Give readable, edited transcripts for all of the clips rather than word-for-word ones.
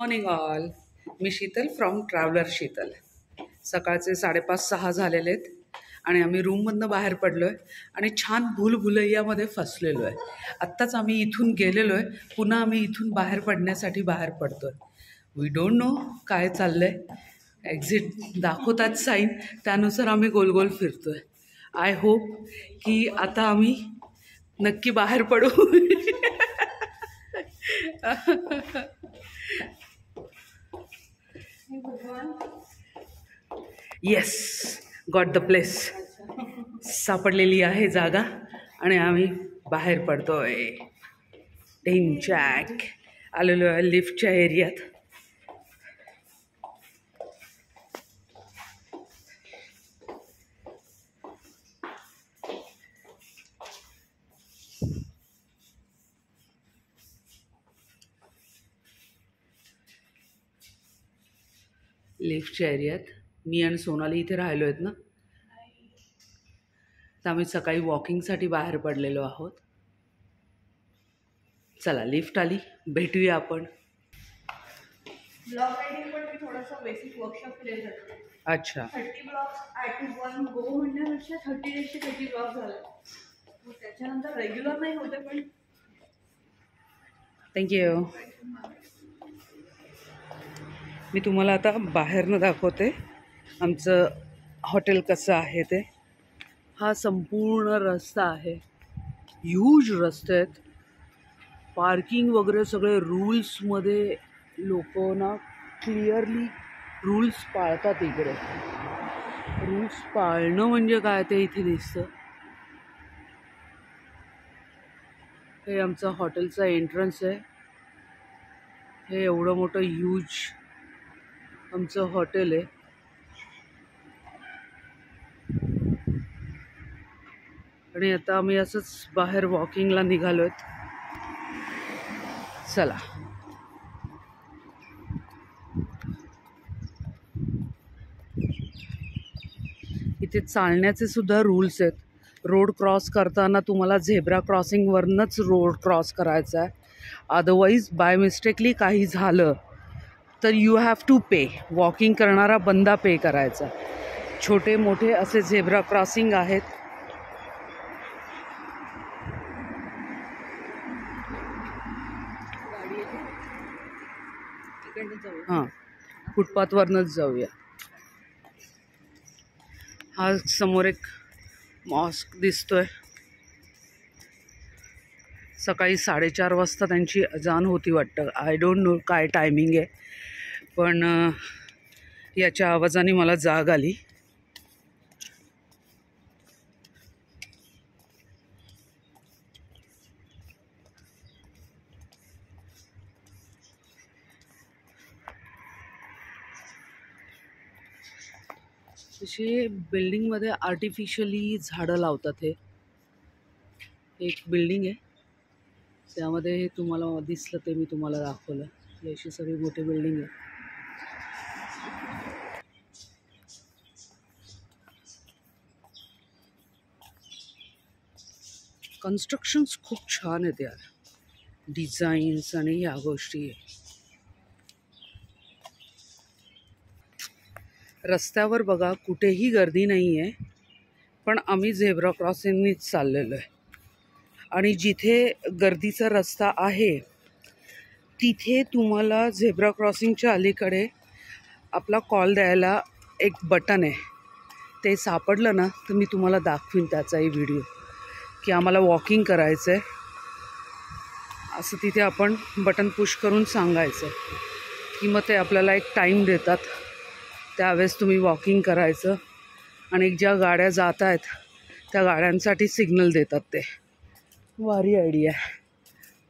Morning all. मी Sheetal from traveller Sheetal. सकाळचे 5:30-6 झालेले आहेत आणि आम्ही रूममधनं बाहेर पडलो आहे आणि छान भूलभुलैयामध्ये फसलेलो आहे. आत्ताच आम्ही इथून गेलेलो आहे, पुन्हा आम्ही इथून बाहेर पडण्यासाठी बाहेर पडतो आहे. वी डोंट नो काय चाललं आहे. एक्झिट दाखवतात साईन, त्यानुसार आम्ही गोल फिरतो आहे. आय होप की आता आम्ही नक्की बाहेर पडू. Yes, got the place. सापडलेली आहे जागा आणि आम्ही बाहेर पडतोय. ढिंचॅक आलेलो आहे लिफ्टच्या एरियात. लिफ्टच्या एरियात मी आणि सोनाली इथे राहिलो आहेत ना, तर आम्ही सकाळी वॉकिंगसाठी बाहेर पडलेलो आहोत. चला, लिफ्ट आली, भेटूया आपण. ब्लॉक रायडिंग पण मी थोडंसं बेसिक वर्कशॉप केले जाते. अच्छा. 30 ब्लॉक्स ॲट वन गो म्हणण्यापेक्षा 30 ब्लॉक झाले. मग त्याच्यानंतर रेग्युलर नाही होते पण. थँक्यू. मी तुम्हाला आता बाहेरनं दाखवते आमचं हॉटेल कसं आहे ते. हा संपूर्ण रस्ता आहे, ह्यूज रस्ते आहेत. पार्किंग वगैरे सगळे रूल्समध्ये लोक ना क्लिअरली रूल्स पाळतात. इकडे रूल्स पाळणं म्हणजे काय ते इथे दिसतं. हे आमचं हॉटेलचं एंट्रन्स आहे. हे एवढं मोठं ह्यूज आमचं हॉटेल आहे. आणि आता आम्ही असंच बाहेर वॉकिंगला निघालो आहेत. चला. इथे चालण्याचे सुद्धा रूल्स आहेत. रोड क्रॉस करताना तुम्हाला झेब्रा क्रॉसिंगवरनंच रोड क्रॉस करायचा आहे. अदरवाईज बाय मिस्टेकली काही झालं तर यू हॅव टू पे. वॉकिंग करणारा बंदा पे करायचा. छोटे मोठे असे झेब्रा क्रॉसिंग आहेत. हां, फुटपाथवरनंच जाऊया. हा समोर एक मॉस्क दिसतोय. सकाळी 4:30 वाजता त्यांची अजान होती वाटतं. आय डोंट नो काय टायमिंग आहे, पण याच्या आवाजाने मला जाग आली. तशी बिल्डिंगमध्ये आर्टिफिशियली झाडं लावतात. हे एक बिल्डिंग आहे, त्यामध्ये हे तुम्हाला दिसलं ते मी तुम्हाला दाखवलं. ही अशी सगळी मोठी बिल्डिंग आहे. कन्स्ट्रक्शन्स खूप छान आहेत यार, डिझाईन्स आणि ह्या गोष्टी. रस्त्यावर बघा कुठेही गर्दी नाही आहे, पण आम्ही झेब्रा क्रॉसिंगनीच चाललेलो आहे. आणि जिथे गर्दीचा रस्ता आहे तिथे तुम्हाला झेब्रा क्रॉसिंगच्या अलीकडे आपला कॉल द्यायला एक बटन आहे. ते सापडलं ना तर मी तुम्हाला दाखवीन त्याचाही व्हिडिओ, की आम्हाला वॉकिंग करायचं आहे असं. तिथे आपण बटन पुश करून सांगायचं की मग ते आपल्याला एक टाईम देतात. त्यावेळेस तुम्ही वॉकिंग करायचं आणि ज्या गाड्या जात आहेत त्या गाड्यांसाठी सिग्नल देतात ते. भारी आयडिया आहे,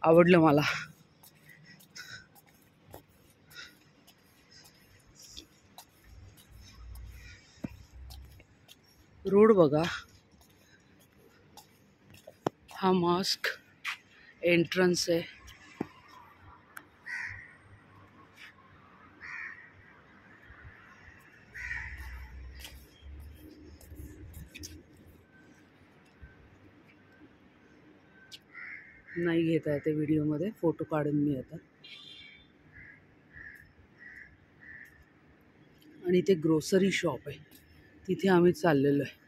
आवडलं मला. रोड बघा. हा मॉस्क एंट्रन्स आहे. नाही घेता येते व्हिडिओमध्ये, फोटो काढून मी आता. आणि ते ग्रोसरी शॉप आहे, तिथे आम्ही चाललेलो आहे.